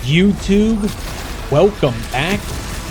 YouTube, welcome back.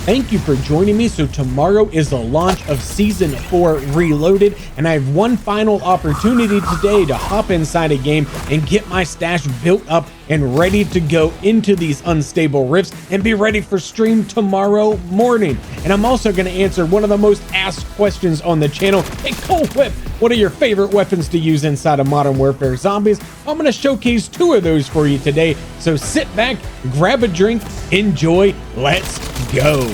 Thank you for joining me. So tomorrow is the launch of Season 4 Reloaded, and I have one final opportunity today to hop inside a game and get my stash built up and ready to go into these unstable rifts and be ready for stream tomorrow morning. And I'm also going to answer one of the most asked questions on the channel. Hey, Cold Whip, what are your favorite weapons to use inside of Modern Warfare Zombies? I'm going to showcase two of those for you today. So sit back, grab a drink, enjoy, let's go.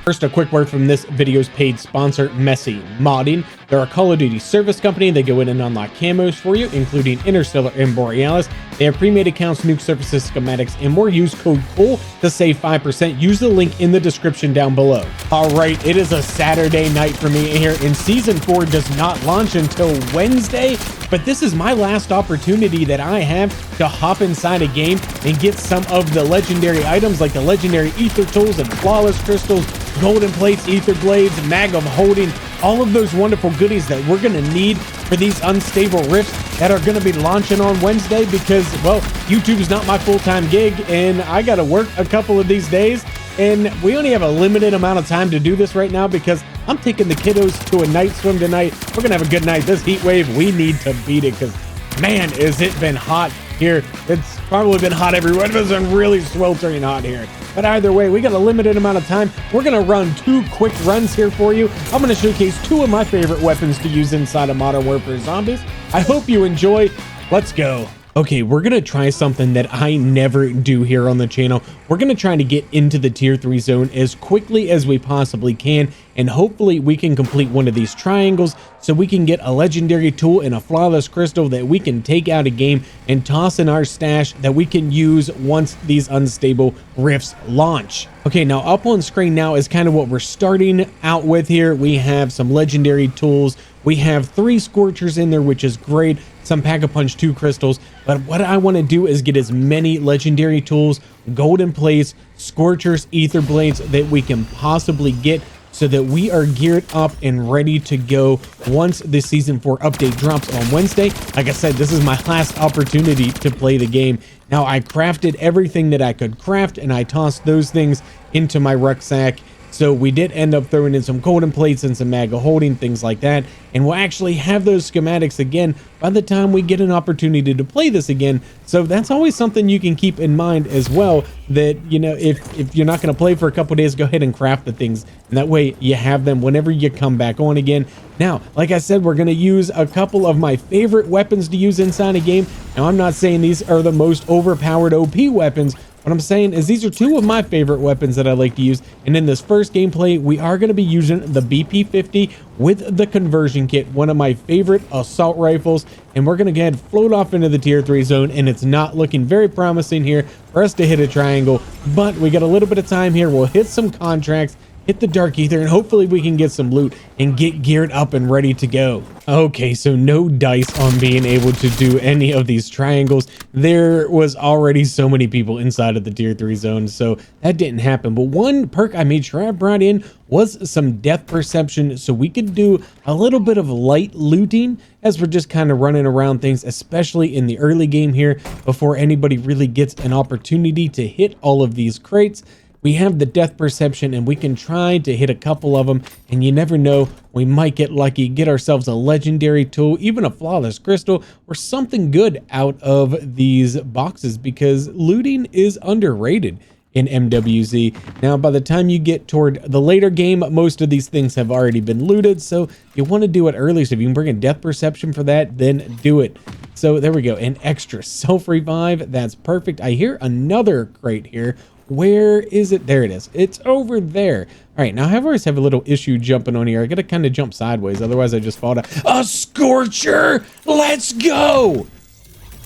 First, a quick word from this video's paid sponsor, Messy Modding. They're a Call of Duty service company. They go in and unlock camos for you, including Interstellar and Borealis. They have pre-made accounts, nuke surfaces, schematics, and more. Use code COOL to save 5%. Use the link in the description down below. All right, it is a Saturday night for me here, and Season 4 does not launch until Wednesday, but this is my last opportunity that I have to hop inside a game and get some of the legendary items like the legendary Aether tools and flawless crystals, golden plates, ether blades, mag of holding, all of those wonderful goodies that we're going to need for these unstable rifts that are going to be launching on Wednesday because, well, YouTube is not my full-time gig and I got to work a couple of these days, and we only have a limited amount of time to do this right now because I'm taking the kiddos to a night swim tonight. We're going to have a good night. This heat wave, we need to beat it because, man, has it been hot here. It's probably been hot everywhere. It's been really sweltering hot here. But either way, we got a limited amount of time. We're going to run two quick runs here for you. I'm going to showcase two of my favorite weapons to use inside of Modern Warfare Zombies. I hope you enjoy. Let's go. Okay, we're going to try something that I never do here on the channel. We're going to try to get into the tier 3 zone as quickly as we possibly can, and hopefully we can complete one of these triangles so we can get a legendary tool and a flawless crystal that we can take out a game and toss in our stash that we can use once these unstable rifts launch. Okay, now up on screen now is kind of what we're starting out with here. We have some legendary tools. We have 3 Scorchers in there, which is great. Some Pack-a-Punch 2 crystals. But what I want to do is get as many legendary tools, golden plates, Scorchers, ether blades that we can possibly get so that we are geared up and ready to go once the Season 4 update drops on Wednesday. Like I said, this is my last opportunity to play the game. Now, I crafted everything that I could craft, and I tossed those things into my rucksack. So we did end up throwing in some golden plates and some mag of holding, things like that. And we'll actually have those schematics again by the time we get an opportunity to play this again. So that's always something you can keep in mind as well, that, you know, if you're not going to play for a couple days, go ahead and craft the things. And that way you have them whenever you come back on again. Now, like I said, we're going to use a couple of my favorite weapons to use inside a game. Now, I'm not saying these are the most overpowered OP weapons. What I'm saying is these are two of my favorite weapons that I like to use. And in this first gameplay, we are going to be using the BP-50 with the conversion kit, one of my favorite assault rifles. And we're going to go ahead and float off into the tier 3 zone. And it's not looking very promising here for us to hit a triangle. But we got a little bit of time here. We'll hit some contracts, hit the dark ether, and hopefully we can get some loot and get geared up and ready to go. Okay, so no dice on being able to do any of these triangles. There was already so many people inside of the tier 3 zone, so that didn't happen. But one perk I made sure I brought in was some depth perception, so we could do a little bit of light looting as we're just kind of running around things, especially in the early game here before anybody really gets an opportunity to hit all of these crates. We have the depth perception and we can try to hit a couple of them, and you never know, we might get lucky, get ourselves a legendary tool, even a flawless crystal, or something good out of these boxes, because looting is underrated in MWZ. Now, by the time you get toward the later game, most of these things have already been looted, so you want to do it early. So if you can bring a depth perception for that, then do it. So there we go, an extra self-revive, that's perfect. I hear another crate here. Where is it? There it is. It's over there. All right, now I always have a little issue jumping on here. I gotta kind of jump sideways, otherwise I just fall down. A Scorcher! Let's go!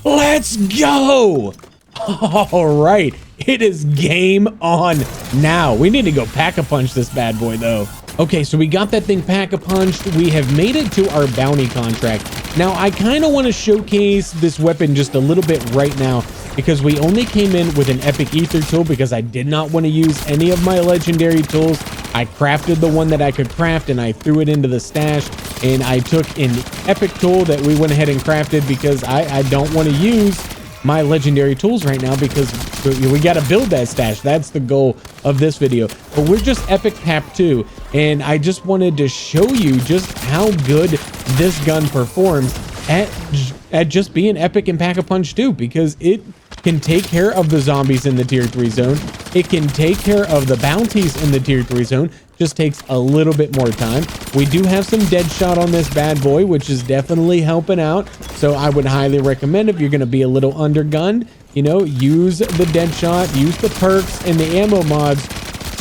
Let's go! All right, it is game on now. We need to go pack-a-punch this bad boy, though. Okay, so we got that thing pack-a-punched. We have made it to our bounty contract. Now, I kind of want to showcase this weapon just a little bit right now, because we only came in with an epic ether tool because I did not want to use any of my legendary tools. I crafted the one that I could craft and I threw it into the stash, and I took an epic tool that we went ahead and crafted because I don't want to use my legendary tools right now because we got to build that stash. That's the goal of this video. But we're just epic pap 2, and I just wanted to show you just how good this gun performs at just being epic in Pack-a-Punch 2, because it can take care of the zombies in the tier 3 zone. It can take care of the bounties in the tier 3 zone. Just takes a little bit more time. We do have some dead shot on this bad boy, which is definitely helping out. So I would highly recommend, if you're going to be a little undergunned, you know, use the dead shot, use the perks and the ammo mods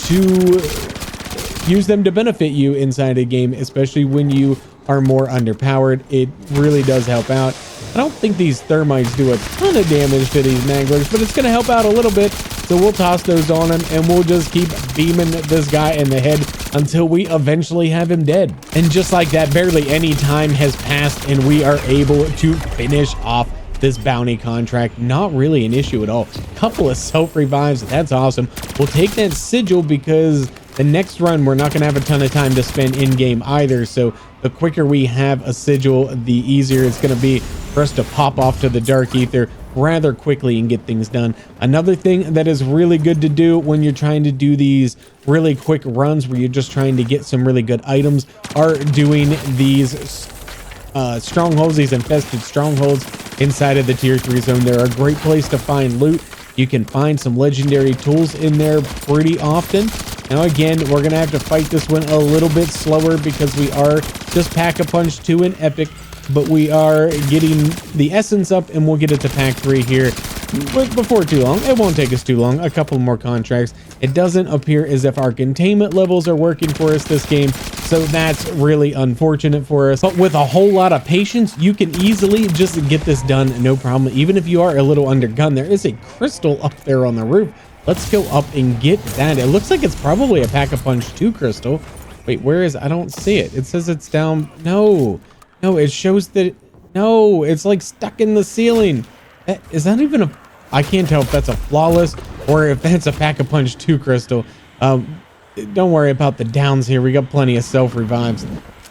to use them to benefit you inside the game, especially when you are more underpowered. It really does help out. I don't think these thermites do a ton of damage to these manglers, but it's going to help out a little bit. So we'll toss those on him, and we'll just keep beaming this guy in the head until we eventually have him dead. And just like that, barely any time has passed, and we are able to finish off this bounty contract. Not really an issue at all. Couple of self revives. That's awesome. We'll take that sigil because the next run, we're not going to have a ton of time to spend in game either. So the quicker we have a sigil, the easier it's going to be for us to pop off to the Dark Aether rather quickly and get things done. Another thing that is really good to do when you're trying to do these really quick runs where you're just trying to get some really good items are doing these strongholds, these infested strongholds inside of the tier 3 zone. They're a great place to find loot. You can find some legendary tools in there pretty often. Now again, we're gonna have to fight this one a little bit slower because we are just Pack-a-Punch 2 and epic, but we are getting the essence up, and we'll get it to pack 3 here before too long. It won't take us too long. A couple more contracts. It doesn't appear as if our containment levels are working for us this game, so that's really unfortunate for us. But with a whole lot of patience, you can easily just get this done, no problem. Even if you are a little undergunned, there is a crystal up there on the roof. Let's go up and get that. It looks like it's probably a Pack-a-Punch 2 crystal. Wait, where is it? I don't see it. It says it's down. No, it shows that. No, it's like stuck in the ceiling. Is that even a... I can't tell if that's a flawless or if that's a Pack-a-Punch 2 crystal. Don't worry about the downs here. We got plenty of self revives.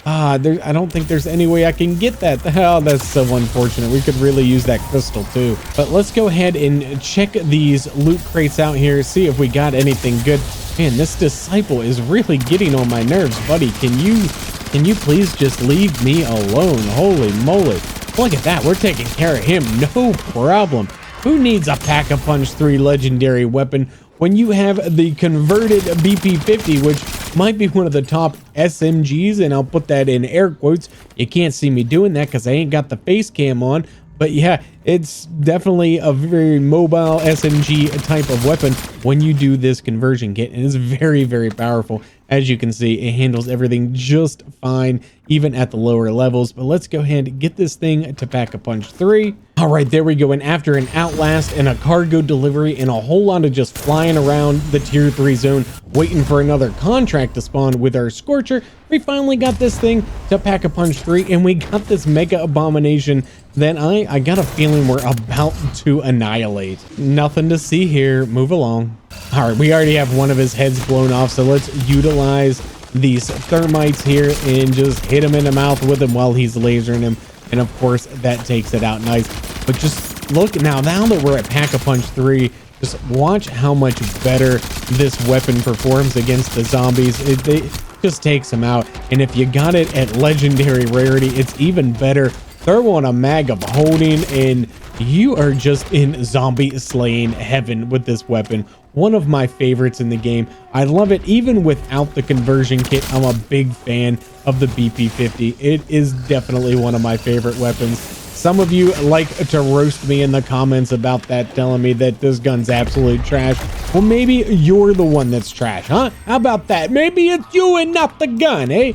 I don't think there's any way I can get that. Oh, that's so unfortunate. We could really use that crystal too. But let's go ahead and check these loot crates out here, see if we got anything good. Man, this disciple is really getting on my nerves, buddy. Can you please just leave me alone? Holy moly. Look at that. We're taking care of him. No problem. Who needs a Pack-a-Punch 3 legendary weapon when you have the converted BP-50, which might be one of the top SMGs, and I'll put that in air quotes. You can't see me doing that because I ain't got the face cam on, but yeah, it's definitely a very mobile SMG type of weapon when you do this conversion kit, and it's very, very powerful. As you can see, it handles everything just fine, even at the lower levels. But let's go ahead and get this thing to Pack-a-Punch 3. All right, there we go. And after an outlast and a cargo delivery and a whole lot of just flying around the tier 3 zone, waiting for another contract to spawn with our Scorcher, we finally got this thing to Pack-a-Punch 3, and we got this mega abomination that I got a feeling we're about to annihilate. Nothing to see here. Move along. All right, we already have one of his heads blown off, so let's utilize these thermites here and just hit him in the mouth with him while he's lasering him. And of course, that takes it out nice. But just look now that we're at Pack-a-Punch 3, just watch how much better this weapon performs against the zombies. It just takes them out. And if you got it at legendary rarity, it's even better. Throw on a mag of holding, and you are just in zombie slaying heaven with this weapon. One of my favorites in the game. I love it even without the conversion kit. I'm a big fan of the BP-50. It is definitely one of my favorite weapons. Some of you like to roast me in the comments about that, telling me that this gun's absolute trash. Well, maybe you're the one that's trash, huh? How about that? Maybe it's you and not the gun, eh?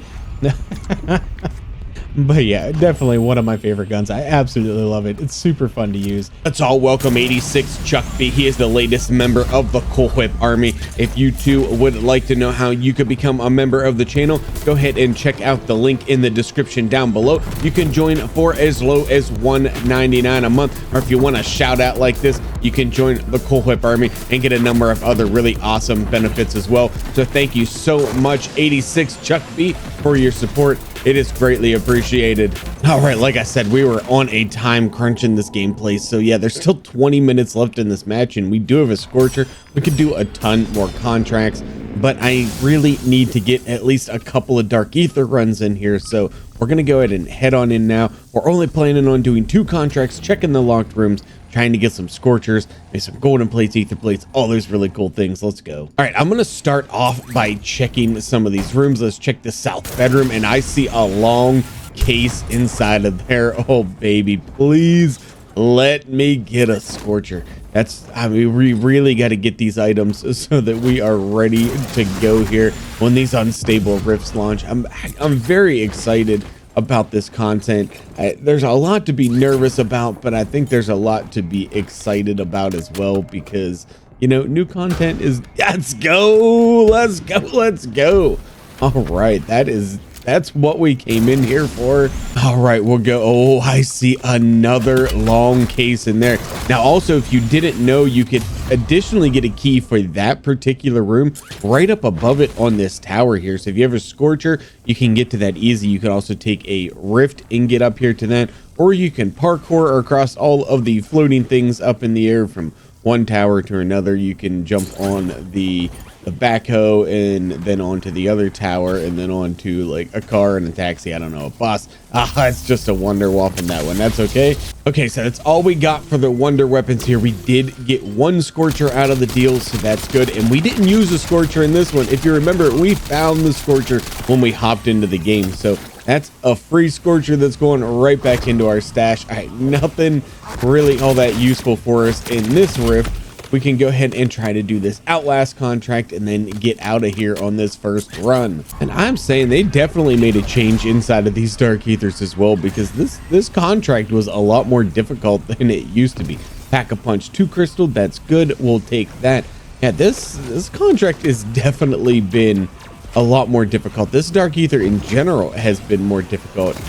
But yeah, definitely one of my favorite guns. I absolutely love it. It's super fun to use. Let's all welcome 86 Chuck B. He is the latest member of the Cool Whip Army. If you too would like to know how you could become a member of the channel, go ahead and check out the link in the description down below. You can join for as low as $1.99 a month, or if you want a shout out like this, you can join the Cool Whip Army and get a number of other really awesome benefits as well. So thank you so much, 86 Chuck B, for your support. It is greatly appreciated. All right, like I said, we were on a time crunch in this gameplay. So yeah, there's still 20 minutes left in this match, and we do have a Scorcher. We could do a ton more contracts, but I really need to get at least a couple of Dark Aether runs in here. So we're gonna go ahead and head on in now. We're only planning on doing 2 contracts, checking the locked rooms, trying to get some Scorchers, maybe some golden plates, Aether plates, all those really cool things. Let's go. All right, I'm gonna start off by checking some of these rooms. Let's check the south bedroom, and I see a long case inside of there. Oh baby, please let me get a Scorcher. I mean, we really got to get these items so that we are ready to go here when these unstable rifts launch. I'm very excited about this content. There's a lot to be nervous about, but I think there's a lot to be excited about as well, because you know, new content is, let's go. All right, that's what we came in here for. All right, we'll go. Oh, I see another long case in there. Now, also, if you didn't know, you could additionally get a key for that particular room right up above it on this tower here. So if you have a Scorcher, you can get to that easy. You can also take a rift and get up here to that, or you can parkour across all of the floating things up in the air from one tower to another. You can jump on the backhoe and then onto the other tower, and then onto like a car and a taxi, I don't know, a bus. It's just a wonder walk in that one. That's okay. Okay, so that's all we got for the wonder weapons here. We did get 1 Scorcher out of the deal, so that's good. And we didn't use a Scorcher in this one. If you remember, we found the Scorcher when we hopped into the game, so that's a free Scorcher that's going right back into our stash. All right, nothing really all that useful for us in this rift. We can go ahead and try to do this Outlast contract and then get out of here on this first run. And I'm saying they definitely made a change inside of these Dark Aethers as well, because this contract was a lot more difficult than it used to be. Pack-a-Punch 2 crystal, that's good. We'll take that. Yeah, this contract has definitely been a lot more difficult. This Dark Aether in general has been more difficult.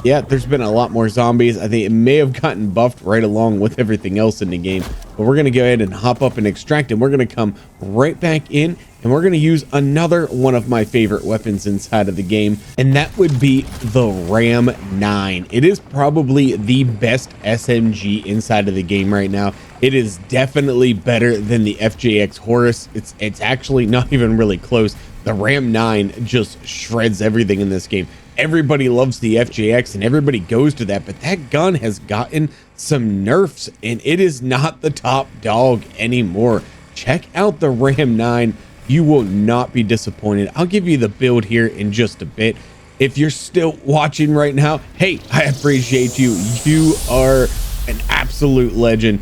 Yeah, there's been a lot more zombies. I think it may have gotten buffed right along with everything else in the game, but we're going to go ahead and hop up and extract, and we're going to come right back in, and we're going to use another one of my favorite weapons inside of the game, and that would be the Ram 9. It is probably the best SMG inside of the game right now. It is definitely better than the FJX Horus. It's actually not even really close. The Ram 9 just shreds everything in this game. Everybody loves the FJX and everybody goes to that, but that gun has gotten some nerfs and it is not the top dog anymore. Check out the Ram 9. You will not be disappointed. I'll give you the build here in just a bit. If you're still watching right now, hey, I appreciate you. You are an absolute legend.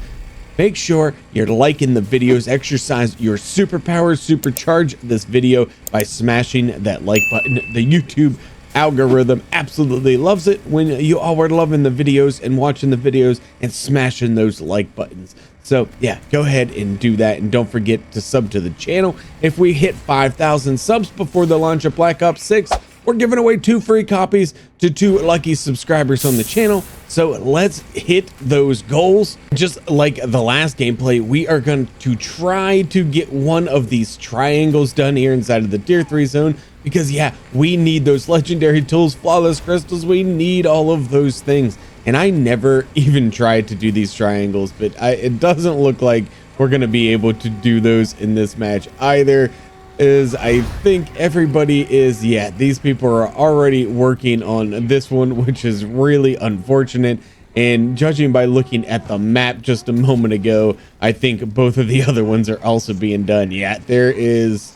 Make sure you're liking the videos, exercise your superpowers, supercharge this video by smashing that like button. The YouTube algorithm absolutely loves it when you all are loving the videos and watching the videos and smashing those like buttons. So yeah, go ahead and do that, and don't forget to sub to the channel. If we hit 5,000 subs before the launch of Black Ops 6, we're giving away 2 free copies to 2 lucky subscribers on the channel. So let's hit those goals. Just like the last gameplay, we are going to try to get one of these triangles done here inside of the tier 3 zone, because yeah, we need those legendary tools, flawless crystals. We need all of those things. And I never even tried to do these triangles, but it doesn't look like we're going to be able to do those in this match either. I think everybody is, yeah, these people are already working on this one, which is really unfortunate. And judging by looking at the map just a moment ago, I think both of the other ones are also being done. Yeah, there's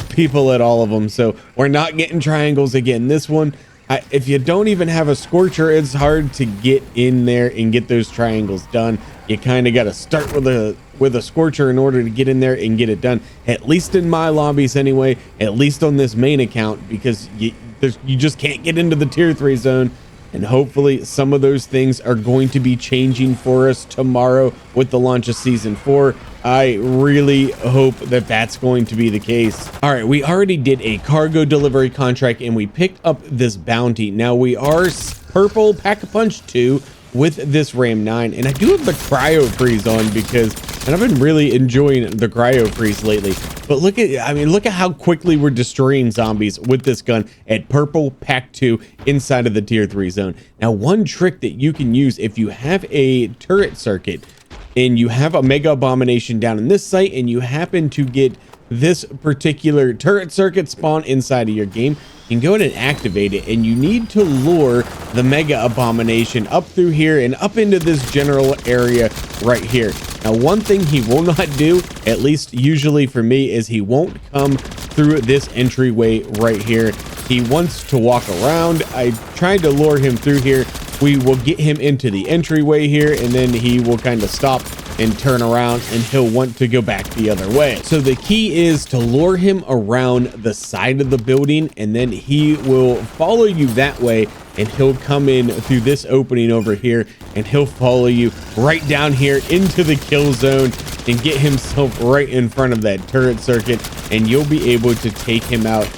people at all of them. So we're not getting triangles again. This one, if you don't even have a Scorcher, it's hard to get in there and get those triangles done. You kind of got to start with a Scorcher in order to get in there and get it done, at least in my lobbies anyway, at least on this main account, because you just can't get into the tier 3 zone. And hopefully some of those things are going to be changing for us tomorrow with the launch of season 4. I really hope that that's going to be the case. All right, we already did a cargo delivery contract and we picked up this bounty. Now we are purple Pack-a-Punch 2. with this Ram 9. And I do have the cryo freeze on because, and I've been really enjoying the cryo freeze lately. But look at, I mean, look at how quickly we're destroying zombies with this gun at purple pack 2 inside of the tier 3 zone. Now, one trick that you can use if you have a turret circuit and you have a mega abomination down in this site and you happen to get this particular turret circuit spawn inside of your game, you can go ahead and activate it, and you need to lure the mega abomination up through here and up into this general area right here. Now, one thing he will not do, at least usually for me, is he won't come through this entryway right here. He wants to walk around. I tried to lure him through here. We will get him into the entryway here, and then he will kind of stop and turn around, and he'll want to go back the other way. So the key is to lure him around the side of the building, and then he will follow you that way, and he'll come in through this opening over here, and he'll follow you right down here into the kill zone and get himself right in front of that turret circuit, and you'll be able to take him out.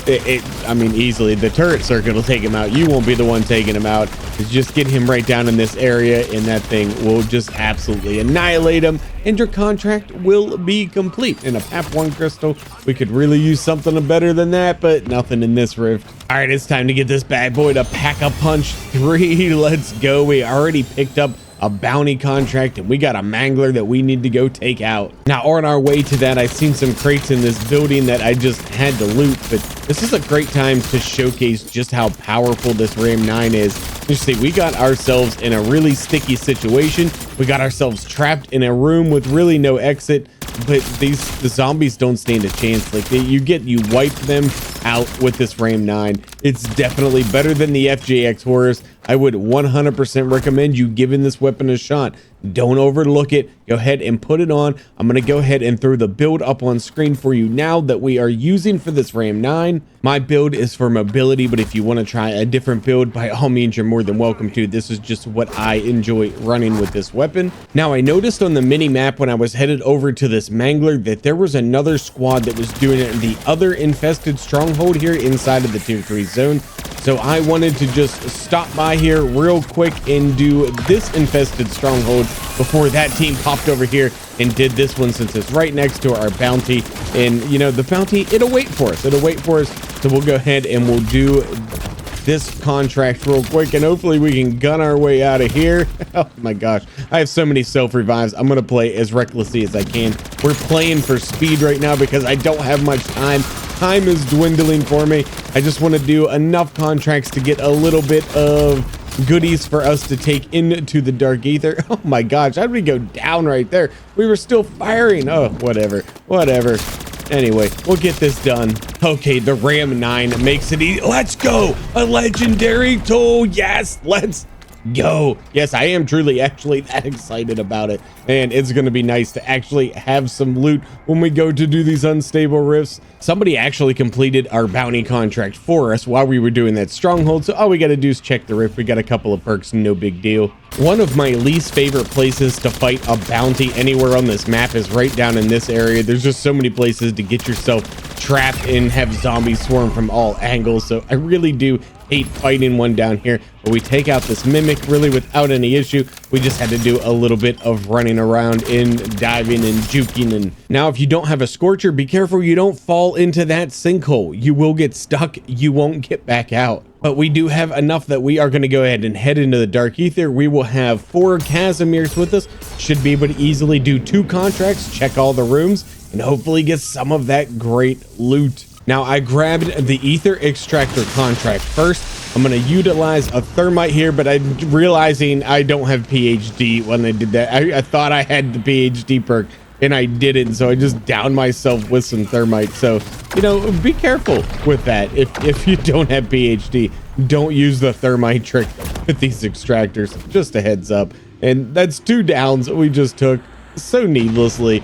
I mean, easily. The turret circuit will take him out. You won't be the one taking him out. Just get him right down in this area, and that thing will just absolutely annihilate him, and your contract will be complete. In a PAP 1 crystal, we could really use something better than that, but nothing in this rift. All right, it's time to get this bad boy to Pack-a-Punch 3. Let's go. We already picked up a bounty contract, and we got a mangler that we need to go take out. Now, on our way to that, I've seen some crates in this building that I just had to loot, but this is a great time to showcase just how powerful this Ram 9 is. You see, we got ourselves in a really sticky situation. We got ourselves trapped in a room with really no exit, but the zombies don't stand a chance. Like, you wipe them out with this Ram 9. It's definitely better than the FJX horrors. I would 100% recommend you giving this weapon a shot. Don't overlook it. Go ahead and put it on. I'm going to go ahead and throw the build up on screen for you now that we are using for this Ram 9. My build is for mobility, but if you want to try a different build, by all means, you're more than welcome to. This is just what I enjoy running with this weapon. Now, I noticed on the mini map when I was headed over to this mangler that there was another squad that was doing it in the other infested stronghold here inside of the tier 3 zone. So I wanted to just stop by here real quick and do this infested stronghold before that team popped over here and did this one, since it's right next to our bounty. And you know, the bounty, it'll wait for us. It'll wait for us. So we'll go ahead and we'll do this contract real quick, and hopefully we can gun our way out of here. Oh my gosh, I have so many self revives. I'm gonna play as recklessly as I can. We're playing for speed right now because I don't have much time. Time is dwindling for me. I just want to do enough contracts to get a little bit of goodies for us to take into the dark ether. Oh my gosh, how did we go down right there? We were still firing. Oh, whatever. Anyway, we'll get this done. Okay, the Ram 9 makes it easy. Let's go. A legendary tool. Yes, let's go. Yes, I am truly actually that excited about it, and it's going to be nice to actually have some loot when we go to do these unstable rifts. Somebody actually completed our bounty contract for us while we were doing that stronghold, so all we got to do is check the rift. We got a couple of perks, no big deal. One of my least favorite places to fight a bounty anywhere on this map is right down in this area. There's just so many places to get yourself trapped and have zombies swarm from all angles, so I really do hate fighting one down here. But we take out this mimic really without any issue. We just had to do a little bit of running around and diving and juking. And now, if you don't have a scorcher, be careful you don't fall into that sinkhole. You will get stuck. You won't get back out. But we do have enough that we are going to go ahead and head into the dark ether. We will have 4 Casimirs with us. Should be able to easily do 2 contracts, check all the rooms, and hopefully get some of that great loot. Now, I grabbed the ether extractor contract first. I'm going to utilize a thermite here, but I'm realizing I don't have PhD when I did that. I thought I had the PhD perk, and I didn't, so I just downed myself with some thermite. So, you know, be careful with that. If you don't have PhD, don't use the thermite trick with these extractors. Just a heads up. And that's 2 downs we just took so needlessly.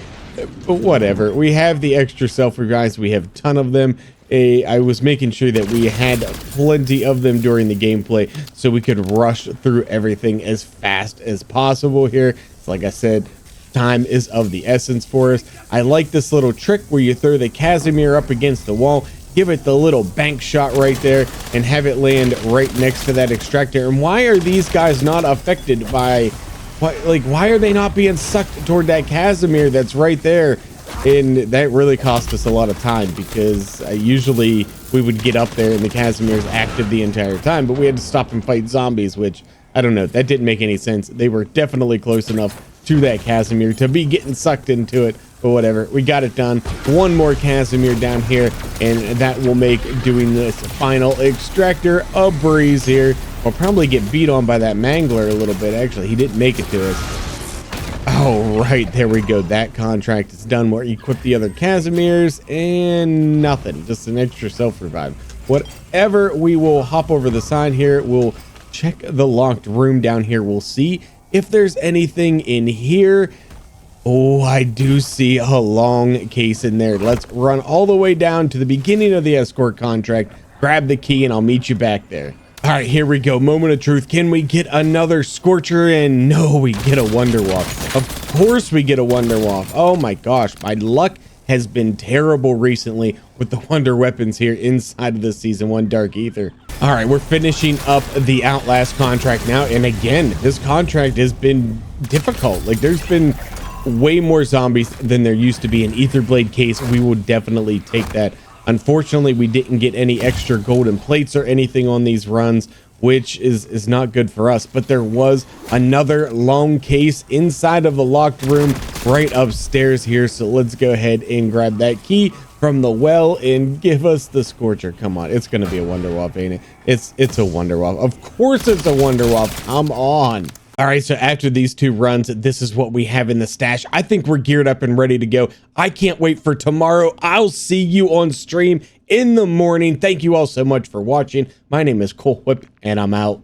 But whatever, we have the extra self-revives. We have a ton of them. I was making sure that we had plenty of them during the gameplay so we could rush through everything as fast as possible here. So like I said, time is of the essence for us. I like this little trick where you throw the Casimir up against the wall give it the little bank shot right there, and have it land right next to that extractor. And why are these guys not affected by, why are they not being sucked toward that Casimir that's right there? And that really cost us a lot of time, because usually we would get up there and the Casimir's active the entire time, but we had to stop and fight zombies, which I don't know, that didn't make any sense. They were definitely close enough to that Casimir to be getting sucked into it, but whatever, we got it done. One more Casimir down here, and that will make doing this final extractor a breeze here. We'll probably get beat on by that Mangler a little bit. Actually, he didn't make it to us. Oh, right, there we go. That contract is done. We'll equip the other Casimirs, and nothing, just an extra self-revive. Whatever, we will hop over the side here. We'll check the locked room down here. We'll see if there's anything in here. Oh, I do see a long case in there. Let's run all the way down to the beginning of the escort contract, grab the key, and I'll meet you back there. All right, here we go. Moment of truth. Can we get another Scorcher? And no, we get a Wonderwaffe. Of course we get a Wonderwaffe. Oh my gosh, my luck has been terrible recently with the wonder weapons here inside of the Season 1 Dark Aether. All right, we're finishing up the Outlast contract now. And again, this contract has been difficult. Like, there's been way more zombies than there used to be. An Aether Blade case, we will definitely take that. Unfortunately, we didn't get any extra golden plates or anything on these runs, which is not good for us. But there was another long case inside of the locked room right upstairs here. So let's go ahead and grab that key from the well and give us the Scorcher. Come on, it's gonna be a Wonderwaffe, ain't it? It's a Wonderwaffe. Of course it's a Wonderwaffe. Come on. All right, so after these two runs, this is what we have in the stash. I think we're geared up and ready to go. I can't wait for tomorrow. I'll see you on stream in the morning. Thank you all so much for watching. My name is Cole Whip, and I'm out.